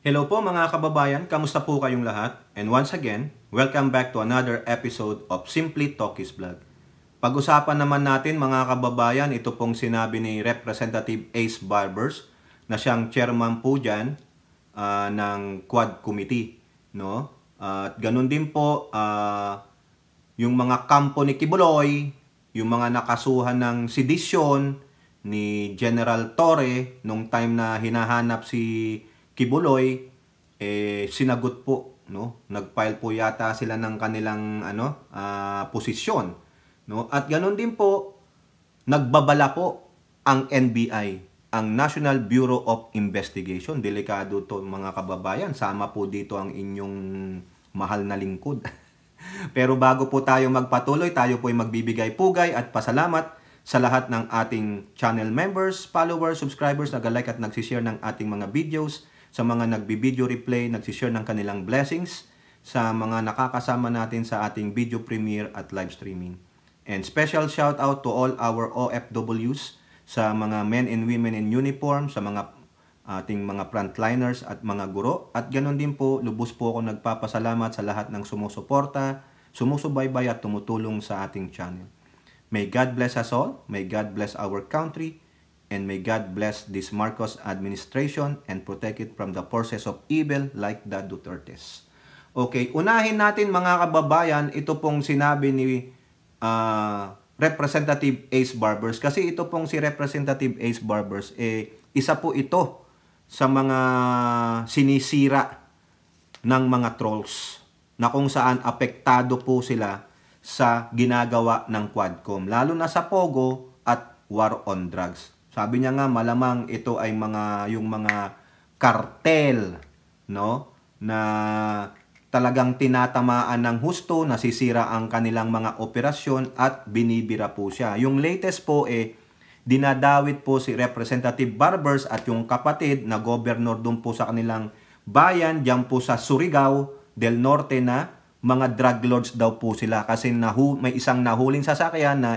Hello po mga kababayan, kamusta po kayong lahat? And once again, welcome back to another episode of Simply Talkies Vlog. Pag-usapan naman natin mga kababayan, ito pong sinabi ni Representative Ace Barbers na siyang chairman po dyan ng Quad Committee. No? At ganun din po, yung mga kampo ni Kibuloy, yung mga nakasuhan ng sedisyon ni General Torre nung time na hinahanap si Kibuloy, sinagot po, no? Nag-file po yata sila ng kanilang posisyon, no? At ganoon din po, nagbabala po ang NBI, ang National Bureau of Investigation. Delikado to mga kababayan, sama po dito ang inyong mahal na lingkod. Pero bago po tayo magpatuloy, tayo po ay magbibigay pugay at pasalamat sa lahat ng ating channel members, followers, subscribers, nag-like at nagsishare ng ating mga videos, sa mga nagbi-video replay, nagsishare ng kanilang blessings, sa mga nakakasama natin sa ating video premiere at live streaming. And special shout out to all our OFWs, sa mga men and women in uniform, sa mga ating mga frontliners at mga guro. At ganoon din po, lubos po ako nagpapasalamat sa lahat ng sumusuporta, sumusubaybay at tumutulong sa ating channel. May God bless us all, may God bless our country, and may God bless this Marcos administration and protect it from the forces of evil like the Dutertes. Okay, unahin natin mga kababayan, ito pong sinabi ni Representative Ace Barbers. Kasi ito pong si Representative Ace Barbers, isa po ito sa mga sinisira ng mga trolls na kung saan apektado po sila sa ginagawa ng Quadcom, lalo na sa Pogo at War on Drugs. Sabi niya nga malamang ito ay yung mga kartel, no, na talagang tinatamaan ng husto, nasisira ang kanilang mga operasyon at binibira po siya. Yung latest po dinadawit po si Representative Barbers at yung kapatid na governor doon po sa kanilang bayan, diyan po sa Surigao del Norte, na mga drug lords daw po sila kasi may isang nahuling sasakyan na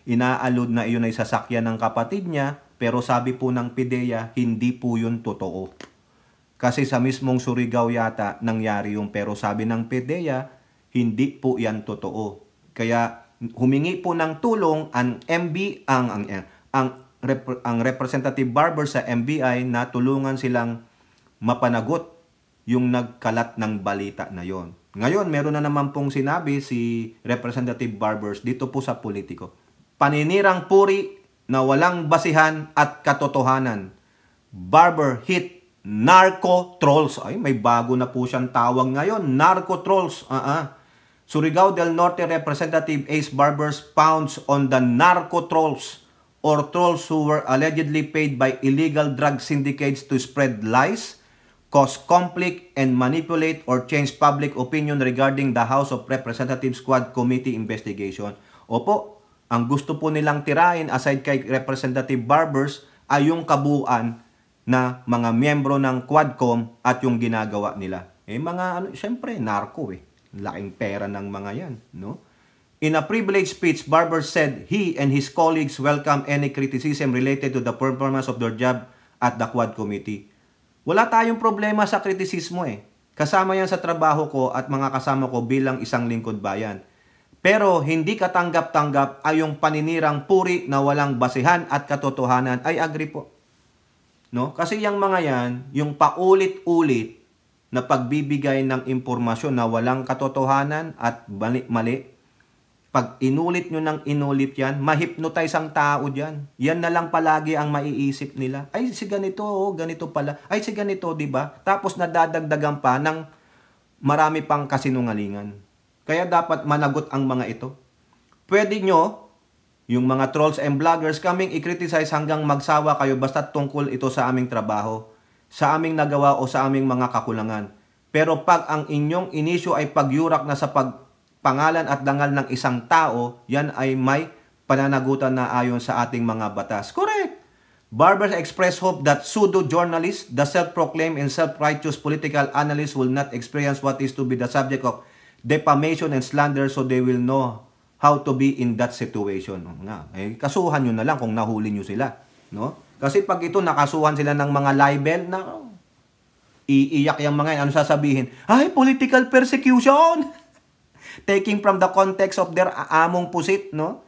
inaalud na iyon ay sasakyan ng kapatid niya, pero sabi po ng PIDEA, hindi po yun totoo. Kasi sa mismong Surigao yata nangyari yung, pero sabi ng PIDEA, hindi po yan totoo. Kaya humingi po ng tulong ang Representative Barber sa NBI na tulungan silang mapanagot yung nagkalat ng balita na yon. Ngayon, meron na naman pong sinabi si Representative Barbers dito po sa Politico. Paninirang puri na walang basihan at katotohanan. Barber hit narco trolls. Ay, may bago na po siyang tawag ngayon. Narco trolls. Surigao del Norte Representative Ace Barbers pounds on the narco trolls, or trolls who were allegedly paid by illegal drug syndicates to spread lies, cause conflict, and manipulate or change public opinion regarding the House of Representatives Quad Committee investigation. Opo, ang gusto po nilang tirahin aside kay Representative Barbers ay yung kabuuan na mga miyembro ng Quadcom at yung ginagawa nila. Syempre, narco Laking pera ng mga yan, no? In a privileged speech, Barbers said he and his colleagues welcome any criticism related to the performance of their job at the Quad Committee. Wala tayong problema sa kritisismo Kasama yan sa trabaho ko at mga kasama ko bilang isang lingkod bayan. Pero hindi katanggap-tanggap ay yung paninirang puri na walang basihan at katotohanan. Ay agree po. No? Kasi yung mga yan, yung paulit-ulit na pagbibigay ng impormasyon na walang katotohanan at mali, pag inulit nyo ng inulit yan, ma-hypnotize ang tao dyan. Yan na lang palagi ang maiisip nila. Ay, si ganito, ganito pala. Ay, si ganito, di ba? Tapos nadadagdagan pa ng marami pang kasinungalingan. Kaya dapat managot ang mga ito. Pwede nyo, yung mga trolls and vloggers, kaming i-criticize hanggang magsawa kayo basta tungkol ito sa aming trabaho, sa aming nagawa o sa aming mga kakulangan. Pero pag ang inyong inisyo ay pagyurak na sa pangalan at dangal ng isang tao, yan ay may pananagutan na ayon sa ating mga batas. Correct! Barbers express hope that pseudo-journalists, the self-proclaimed and self-righteous political analysts will not experience what is to be the subject of defamation and slander, so they will know how to be in that situation. Kasuhan nyo na lang kung nahuli nyo sila. No? Kasi pag ito nakasuhan sila ng mga libel, Iiyak yung mga yan. Ano sasabihin? Ay, political persecution! Taking from the context of their among pusit, no?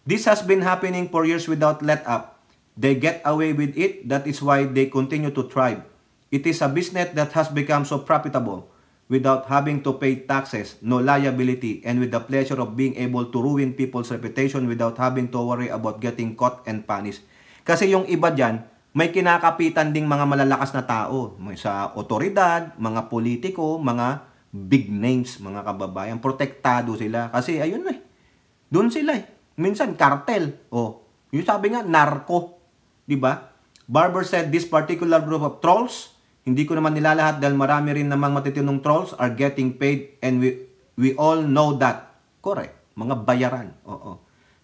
This has been happening for years without let up. They get away with it. That is why they continue to thrive. It is a business that has become so profitable without having to pay taxes, no liability, and with the pleasure of being able to ruin people's reputation without having to worry about getting caught and punished. Kasi yung iba dyan, may kinakapitan ding mga malalakas na tao. May sa otoridad, mga politiko, mga big names, mga kababayan. Protektado sila. Kasi ayun eh. Doon sila eh. Minsan, cartel. O, yung sabi nga, narco. Diba? Barber said this particular group of trolls, hindi ko naman nilalahat dahil marami rin namang matitinong trolls are getting paid and we all know that. Correct. Mga bayaran. Oo.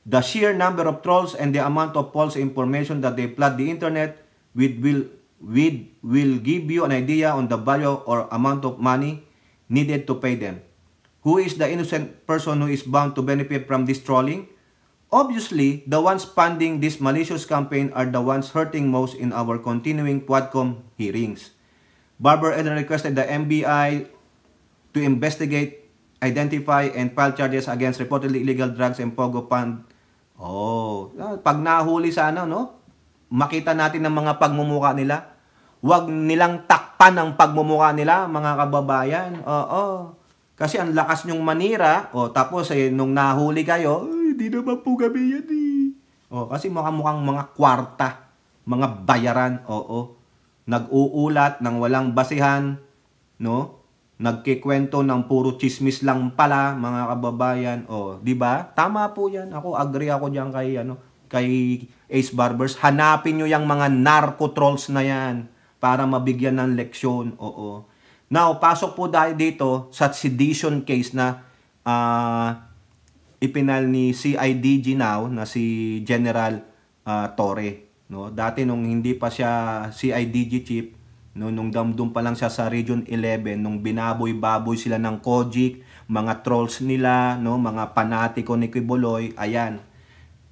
The sheer number of trolls and the amount of false information that they flood the internet will give you an idea on the value or amount of money needed to pay them. Who is the innocent person who is bound to benefit from this trolling? Obviously, the ones funding this malicious campaign are the ones hurting most in our continuing Quadcom hearings. Barber then requested the MBI to investigate, identify, and file charges against reportedly illegal drugs and Pogo Fund. Oh, pag nahuli sana, no? Makita natin ng mga pagmumuka nila. Huwag nilang takpan ang pagmumuka nila, mga kababayan. Oo. Kasi ang lakas nyong manira, tapos nung nahuli kayo, hindi naman po kami yan eh. Kasi mukhang mga kwarta, mga bayaran, nag-uulat ng walang basihan, no? Nagkikwento ng puro chismis lang pala, mga kababayan. Di ba? Tama po 'yan. Ako agree ako diyan kay Ace Barbers. Hanapin niyo yung mga narco trolls na 'yan para mabigyan ng leksyon. Now, pasok po dahil dito sa sedition case na ipinal ni CIDG now na si General Torre. No, dati nung hindi pa siya CIDG chief, no, nung damdum pa lang siya sa Region 11, nung binaboy-baboy sila ng Kojic, mga trolls nila, no, mga panatiko ni Kibuloy, ayan.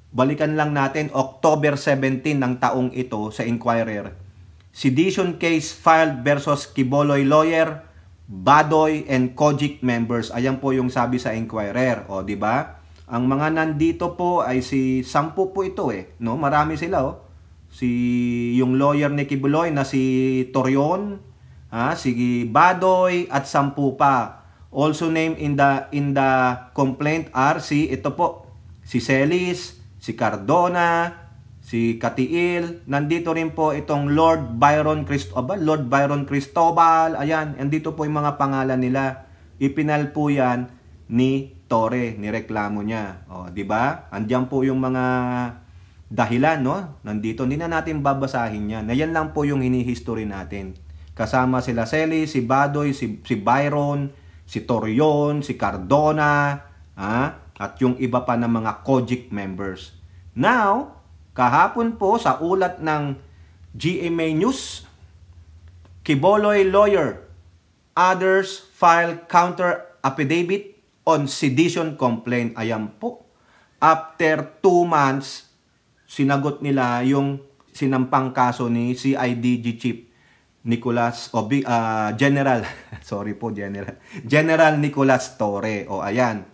Balikan lang natin October 17 ng taong ito sa Inquirer. Sedition case filed versus Kibuloy lawyer, Badoy and Kojic members. Ayan po yung sabi sa Inquirer, di ba? Ang mga nandito po ay sampu po ito no? Marami sila yung lawyer ni Kibuloy na si Torion, si Badoy at sampu pa. Also named in the complaint are si Celis, si Cardona, si Katiil. Nandito rin po itong Lord Byron Cristobal. Ayan, andito po yung mga pangalan nila. Ipinal po yan ni Torre, nireklamo niya. Di ba? Andiyan po yung mga dahilan, no? Nandito, hindi na natin babasahin yan. Na yan lang po yung hinihistory natin. Kasama sila Celis, si Badoy, si Byron, si Torion, si Cardona, at yung iba pa ng mga Kojic members. Now, kahapon po sa ulat ng GMA News, Kibuloy lawyer, others file counter affidavit on sedition complaint. Ayan po. After 2 months, sinagot nila yung sinampang kaso ni CIDG Chief General Nicolas Torre. Ayan.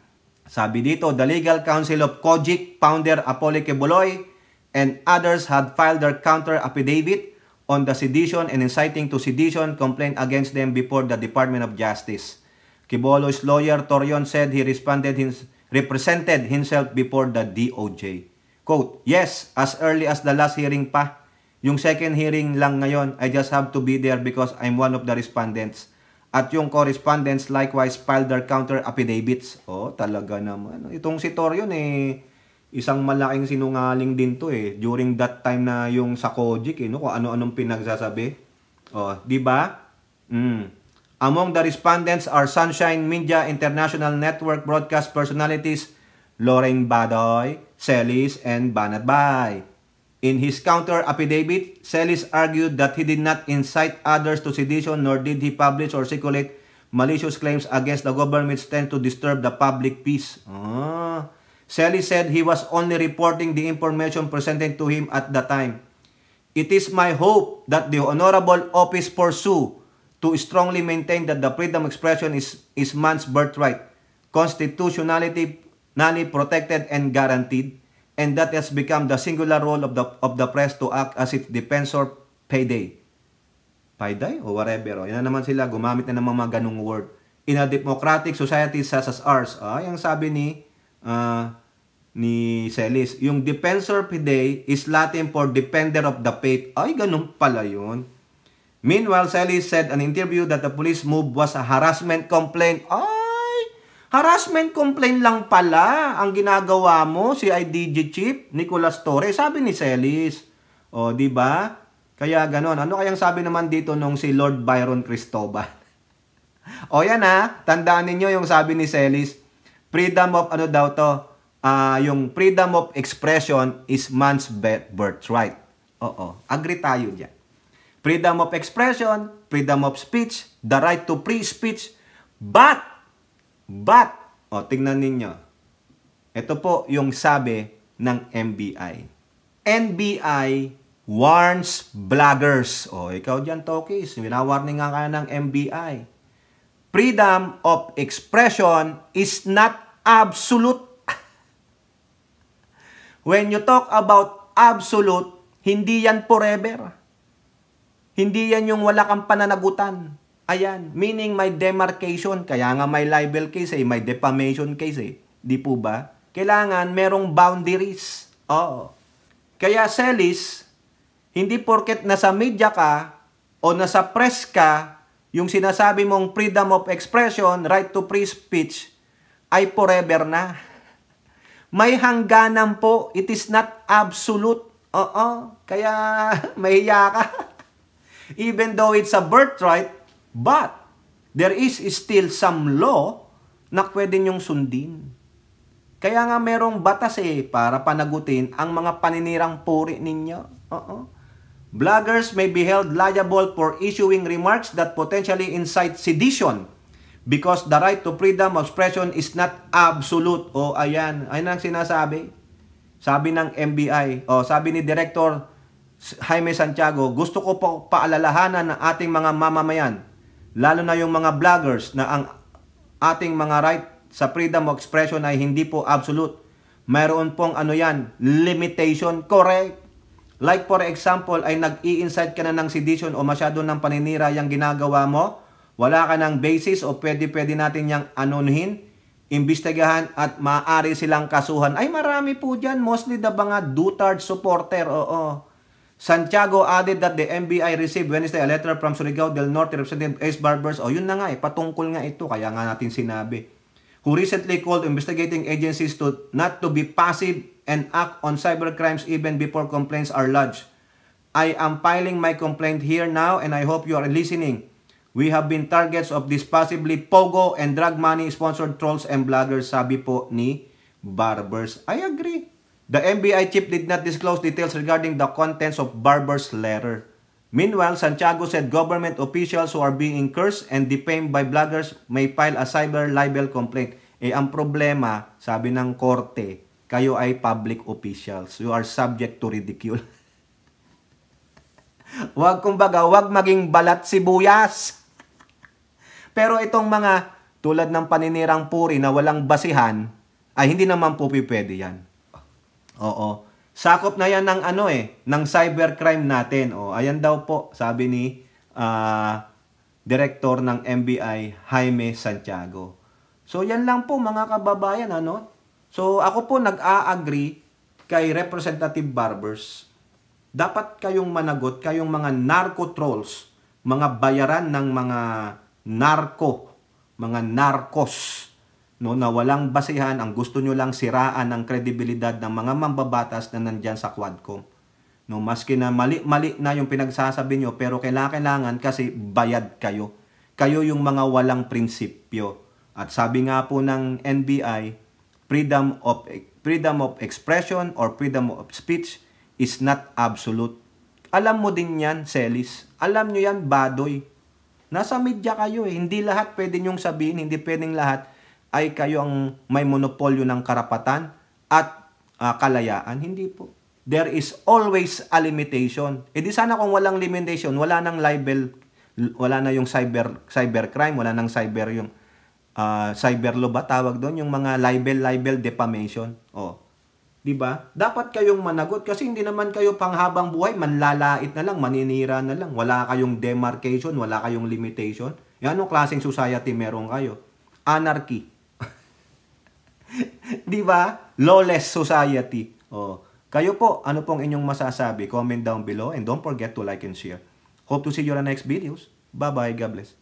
Sabi dito, the legal counsel of Kojic founder Apollo Kibuloy and others had filed their counter affidavit on the sedition and inciting to sedition complaint against them before the Department of Justice. Kibuloy's lawyer Torion said he represented himself before the DOJ. Quote, yes, as early as the last hearing pa. Yung second hearing lang ngayon, I just have to be there because I'm one of the respondents. At yung correspondents likewise filed their counter affidavits. Talaga naman. Itong si Torion isang malaking sinungaling din to during that time na yung sa Kojic no, kung ano-anong pinagsasabi. Di ba? Among the respondents are Sunshine Media International Network broadcast personalities Lorraine Badoy, Celis, and Banat Bay. In his counter affidavit, Celis argued that he did not incite others to sedition nor did he publish or circulate malicious claims against the government intent to disturb the public peace. Celis said he was only reporting the information presented to him at the time. It is my hope that the Honorable Office pursue to strongly maintain that the freedom of expression is man's birthright, constitutionally protected and guaranteed, and that has become the singular role of the press to act as its defensor payday. Payday o whatever. Yan na naman sila, gumamit na ng mga ganung word. In a democratic society such as ours, yung sabi ni Celis, yung defensor payday is Latin for defender of the faith. Ay, ganun pala yun. Meanwhile, Celis said in an interview that the police move was a harassment complaint. Ay, harassment complaint lang pala ang ginagawa mo, si IDG Chief Nicolas Torres. Sabi ni Celis. O, di ba? Kaya ganon. Ano kayang sabi naman dito nung si Lord Byron Cristobal? O yan tandaan ninyo yung sabi ni Celis, freedom of ano daw to, yung freedom of expression is man's birthright. Oo, agree tayo dyan. Freedom of expression, freedom of speech, the right to free speech, but, tingnan ninyo, ito po yung sabi ng NBI. NBI warns bloggers. Ikaw dyan, Tokis, winawarning nga kaya ng NBI. Freedom of expression is not absolute. When you talk about absolute, hindi yan forever. Hindi yan yung wala kang pananagutan. Ayan, meaning may demarcation. Kaya nga may libel case may defamation case Di po ba? Kailangan merong boundaries. Oo. Kaya Celis, hindi porket nasa media ka o nasa press ka, yung sinasabi mong freedom of expression, right to free speech, ay forever na. May hangganan po. It is not absolute. Oo. Kaya mahiya ka. Even though it's a birthright, but there is still some law na pwede nyong sundin. Kaya nga merong batas para panagutin ang mga paninirang puri ninyo. Oo. Bloggers may be held liable for issuing remarks that potentially incite sedition because the right to freedom of expression is not absolute. Ayan ang sinasabi. Sabi ng NBI, sabi ni Director Jaime Santiago, gusto ko po paalalahanan ng ating mga mamamayan, lalo na yung mga bloggers, na ang ating mga right sa freedom of expression ay hindi po absolute. Mayroon pong limitation. Correct. Like for example, ay nag-i-incite ka na ng sedition o masyado ng paninira yung ginagawa mo, wala ka ng basis o pwede natin yung anunuhin, imbestigahan at maaari silang kasuhan. Ay marami po dyan, mostly the mga Duterte supporter. Oo. Santiago added that the NBI received Wednesday a letter from Surigao del Norte Representative Ace Barbers. Yun na nga patungkol nga ito, kaya nga natin sinabi. Who recently called investigating agencies not to be passive and act on cybercrimes even before complaints are lodged. I am filing my complaint here now and I hope you are listening. We have been targets of this possibly pogo and drug money-sponsored trolls and bloggers, sabi po ni Barbers. I agree. The NBI chief did not disclose details regarding the contents of Barbers' letter. Meanwhile, Santiago said government officials who are being cursed and defamed by bloggers may file a cyber libel complaint. Ang problema, sabi ng korte, kayo ay public officials. You are subject to ridicule. Wag maging balat sibuyas. Pero itong mga tulad ng paninirang puri na walang basihan, ay hindi naman po pwede yan. Oo. Sakop na yan ng ng cybercrime natin. Ayan daw po, sabi ni Director ng NBI, Jaime Santiago. So yan lang po mga kababayan, So ako po nag-a-agree kay Representative Barbers. Dapat kayong managot, kayong mga narco trolls, mga bayaran ng mga mga narcos, na walang basihan, ang gusto nyo lang siraan ang kredibilidad ng mga mambabatas na nandyan sa Quadcom. Maski na mali na yung pinagsasabi nyo, pero kailangan kasi bayad kayo. Kayo yung mga walang prinsipyo. At sabi nga po ng NBI, freedom of expression or freedom of speech is not absolute. Alam mo din yan, Celis. Alam nyo yan, Badoy. Nasa media kayo Hindi lahat pwede nyong sabihin, hindi pwedeng lahat ay kayo ang may monopolyo ng karapatan at kalayaan. Hindi po. There is always a limitation. Di sana kung walang limitation, wala nang Wala na yung cybercrime, wala nang cyber yung cyber law ba tawag doon, yung mga libel defamation. Oh. 'Di ba? Dapat kayong managot kasi hindi naman kayo panghabang buhay, manlalait na lang, maninira na lang. Wala kayong demarcation, wala kayong limitation. Yan, anong klaseng society meron kayo? Anarchy. 'Di ba? Lawless society. Oh. Kayo po, ano pong inyong masasabi? Comment down below and don't forget to like and share. Hope to see you on the next videos. Bye-bye. God bless.